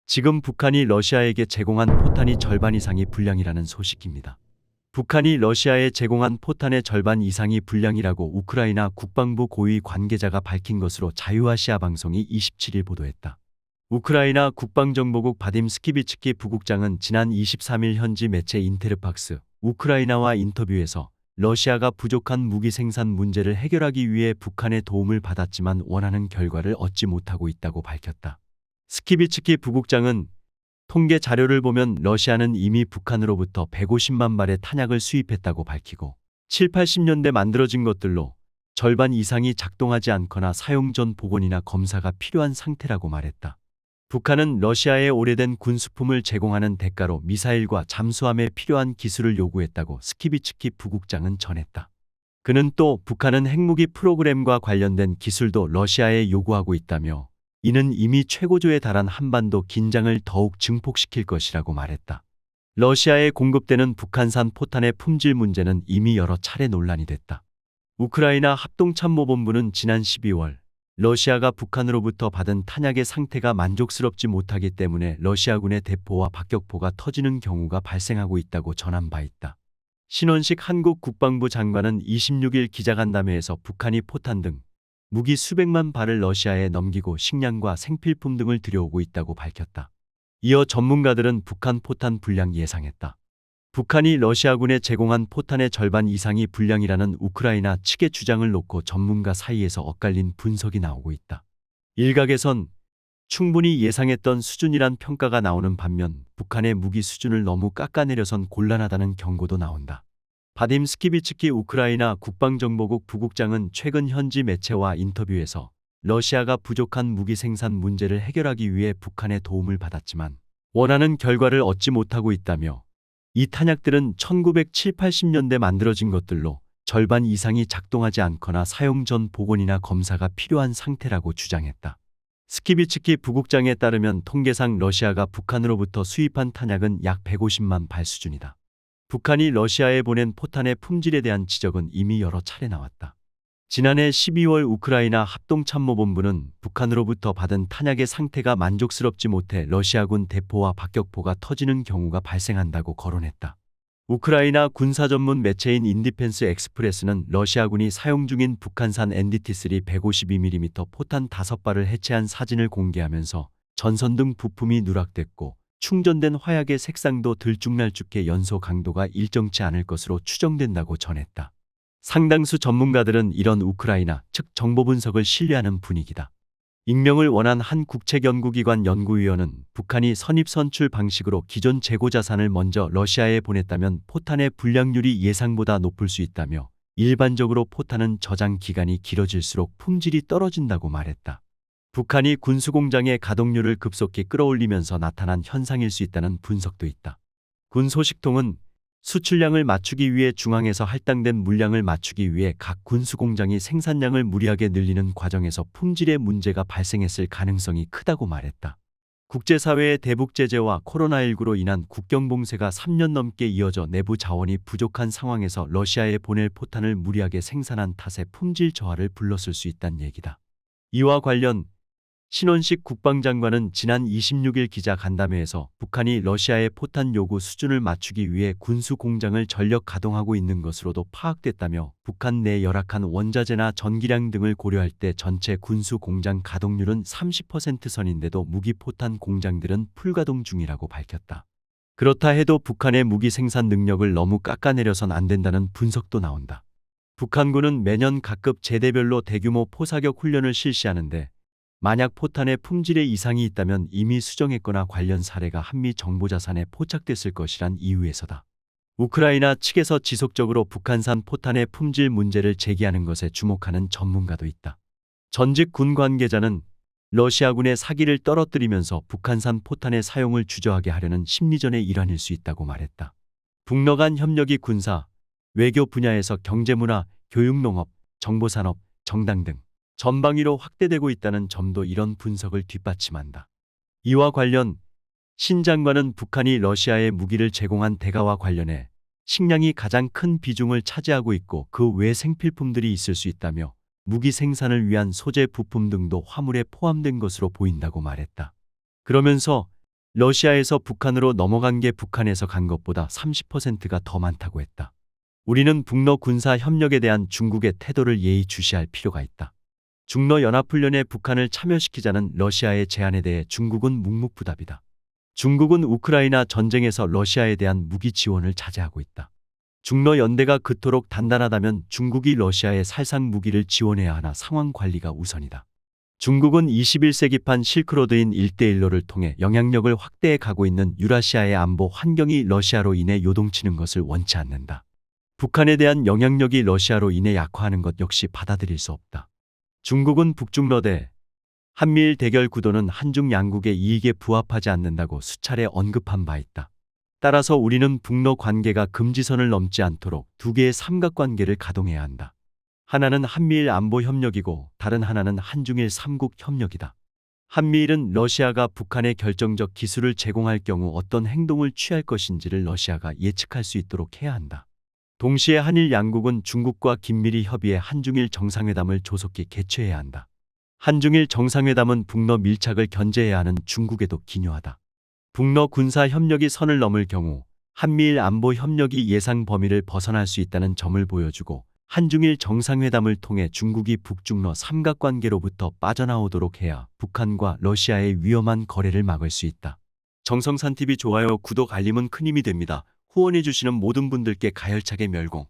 지금 북한이 러시아에게 제공한 포탄이 절반 이상이 불량이라는 소식입니다. 북한이 러시아에 제공한 포탄의 절반 이상이 불량이라고 우크라이나 국방부 고위 관계자가 밝힌 것으로 자유아시아 방송이 27일 보도했다. 우크라이나 국방정보국 바딤 스키비츠키 부국장은 지난 23일 현지 매체 인테르팍스 우크라이나와 인터뷰에서 러시아가 부족한 무기 생산 문제를 해결하기 위해 북한의 도움을 받았지만 원하는 결과를 얻지 못하고 있다고 밝혔다. 스키비츠키 부국장은 통계 자료를 보면 러시아는 이미 북한으로부터 150만 발의 탄약을 수입했다고 밝히고 7, 80년대 만들어진 것들로 절반 이상이 작동하지 않거나 사용 전 복원이나 검사가 필요한 상태라고 말했다. 북한은 러시아에 오래된 군수품을 제공하는 대가로 미사일과 잠수함에 필요한 기술을 요구했다고 스키비츠키 부국장은 전했다. 그는 또 북한은 핵무기 프로그램과 관련된 기술도 러시아에 요구하고 있다며 이는 이미 최고조에 달한 한반도 긴장을 더욱 증폭시킬 것이라고 말했다. 러시아에 공급되는 북한산 포탄의 품질 문제는 이미 여러 차례 논란이 됐다. 우크라이나 합동참모본부는 지난 12월 러시아가 북한으로부터 받은 탄약의 상태가 만족스럽지 못하기 때문에 러시아군의 대포와 박격포가 터지는 경우가 발생하고 있다고 전한 바 있다. 신원식 한국 국방부 장관은 26일 기자간담회에서 북한이 포탄 등 무기 수백만 발을 러시아에 넘기고 식량과 생필품 등을 들여오고 있다고 밝혔다. 이어 전문가들은 북한 포탄 불량 예상했다. 북한이 러시아군에 제공한 포탄의 절반 이상이 불량이라는 우크라이나 측의 주장을 놓고 전문가 사이에서 엇갈린 분석이 나오고 있다. 일각에선 충분히 예상했던 수준이란 평가가 나오는 반면 북한의 무기 수준을 너무 깎아내려선 곤란하다는 경고도 나온다. 바딤 스키비츠키 우크라이나 국방정보국 부국장은 최근 현지 매체와 인터뷰에서 러시아가 부족한 무기 생산 문제를 해결하기 위해 북한의 도움을 받았지만 원하는 결과를 얻지 못하고 있다며 이 탄약들은 1970, 80년대 만들어진 것들로 절반 이상이 작동하지 않거나 사용 전 복원이나 검사가 필요한 상태라고 주장했다. 스키비츠키 부국장에 따르면 통계상 러시아가 북한으로부터 수입한 탄약은 약 150만 발 수준이다. 북한이 러시아에 보낸 포탄의 품질에 대한 지적은 이미 여러 차례 나왔다. 지난해 12월 우크라이나 합동참모본부는 북한으로부터 받은 탄약의 상태가 만족스럽지 못해 러시아군 대포와 박격포가 터지는 경우가 발생한다고 거론했다. 우크라이나 군사 전문 매체인 인디펜스 엑스프레스는 러시아군이 사용 중인 북한산 NDT-3 152mm 포탄 5발을 해체한 사진을 공개하면서 전선 등 부품이 누락됐고 충전된 화약의 색상도 들쭉날쭉해 연소 강도가 일정치 않을 것으로 추정된다고 전했다. 상당수 전문가들은 이런 우크라이나 측 정보 분석을 신뢰하는 분위기다. 익명을 원한 한 국책연구기관 연구위원은 북한이 선입선출 방식으로 기존 재고 자산을 먼저 러시아에 보냈다면 포탄의 불량률이 예상보다 높을 수 있다며 일반적으로 포탄은 저장 기간이 길어질수록 품질이 떨어진다고 말했다. 북한이 군수공장의 가동률을 급속히 끌어올리면서 나타난 현상일 수 있다는 분석도 있다. 군 소식통은 수출량을 맞추기 위해 중앙에서 할당된 물량을 맞추기 위해 각 군수공장이 생산량을 무리하게 늘리는 과정에서 품질의 문제가 발생했을 가능성이 크다고 말했다. 국제사회의 대북 제재와 코로나19로 인한 국경 봉쇄가 3년 넘게 이어져 내부 자원이 부족한 상황에서 러시아에 보낼 포탄을 무리하게 생산한 탓에 품질 저하를 불렀을 수 있다는 얘기다. 이와 관련 신원식 국방장관은 지난 26일 기자간담회에서 북한이 러시아의 포탄 요구 수준을 맞추기 위해 군수 공장을 전력 가동하고 있는 것으로도 파악됐다며 북한 내 열악한 원자재나 전기량 등을 고려할 때 전체 군수 공장 가동률은 30% 선인데도 무기 포탄 공장들은 풀가동 중이라고 밝혔다. 그렇다 해도 북한의 무기 생산 능력을 너무 깎아내려선 안 된다는 분석도 나온다. 북한군은 매년 각급 제대별로 대규모 포사격 훈련을 실시하는데 만약 포탄의 품질에 이상이 있다면 이미 수정했거나 관련 사례가 한미 정보자산에 포착됐을 것이란 이유에서다. 우크라이나 측에서 지속적으로 북한산 포탄의 품질 문제를 제기하는 것에 주목하는 전문가도 있다. 전직 군 관계자는 러시아군의 사기를 떨어뜨리면서 북한산 포탄의 사용을 주저하게 하려는 심리전의 일환일 수 있다고 말했다. 북러 간 협력이 군사, 외교 분야에서 경제문화, 교육농업, 정보산업, 정당 등 전방위로 확대되고 있다는 점도 이런 분석을 뒷받침한다. 이와 관련 신 장관은 북한이 러시아에 무기를 제공한 대가와 관련해 식량이 가장 큰 비중을 차지하고 있고 그 외 생필품들이 있을 수 있다며 무기 생산을 위한 소재 부품 등도 화물에 포함된 것으로 보인다고 말했다. 그러면서 러시아에서 북한으로 넘어간 게 북한에서 간 것보다 30%가 더 많다고 했다. 우리는 북러 군사 협력에 대한 중국의 태도를 예의주시할 필요가 있다. 중러 연합훈련에 북한을 참여시키자는 러시아의 제안에 대해 중국은 묵묵부답이다. 중국은 우크라이나 전쟁에서 러시아에 대한 무기 지원을 자제하고 있다. 중러 연대가 그토록 단단하다면 중국이 러시아에 살상 무기를 지원해야 하나 상황 관리가 우선이다. 중국은 21세기판 실크로드인 일대일로를 통해 영향력을 확대해 가고 있는 유라시아의 안보 환경이 러시아로 인해 요동치는 것을 원치 않는다. 북한에 대한 영향력이 러시아로 인해 약화하는 것 역시 받아들일 수 없다. 중국은 북중러대, 한미일 대결 구도는 한중 양국의 이익에 부합하지 않는다고 수차례 언급한 바 있다. 따라서 우리는 북러 관계가 금지선을 넘지 않도록 두 개의 삼각관계를 가동해야 한다. 하나는 한미일 안보 협력이고 다른 하나는 한중일 삼국 협력이다. 한미일은 러시아가 북한에 결정적 기술을 제공할 경우 어떤 행동을 취할 것인지를 러시아가 예측할 수 있도록 해야 한다. 동시에 한일 양국은 중국과 긴밀히 협의해 한중일 정상회담을 조속히 개최해야 한다. 한중일 정상회담은 북러 밀착을 견제해야 하는 중국에도 기묘하다. 북러 군사 협력이 선을 넘을 경우 한미일 안보 협력이 예상 범위를 벗어날 수 있다는 점을 보여주고 한중일 정상회담을 통해 중국이 북중러 삼각관계로부터 빠져나오도록 해야 북한과 러시아의 위험한 거래를 막을 수 있다. 정성산TV 좋아요, 구독, 알림은 큰 힘이 됩니다. 후원해주시는 모든 분들께 가열차게 멸공.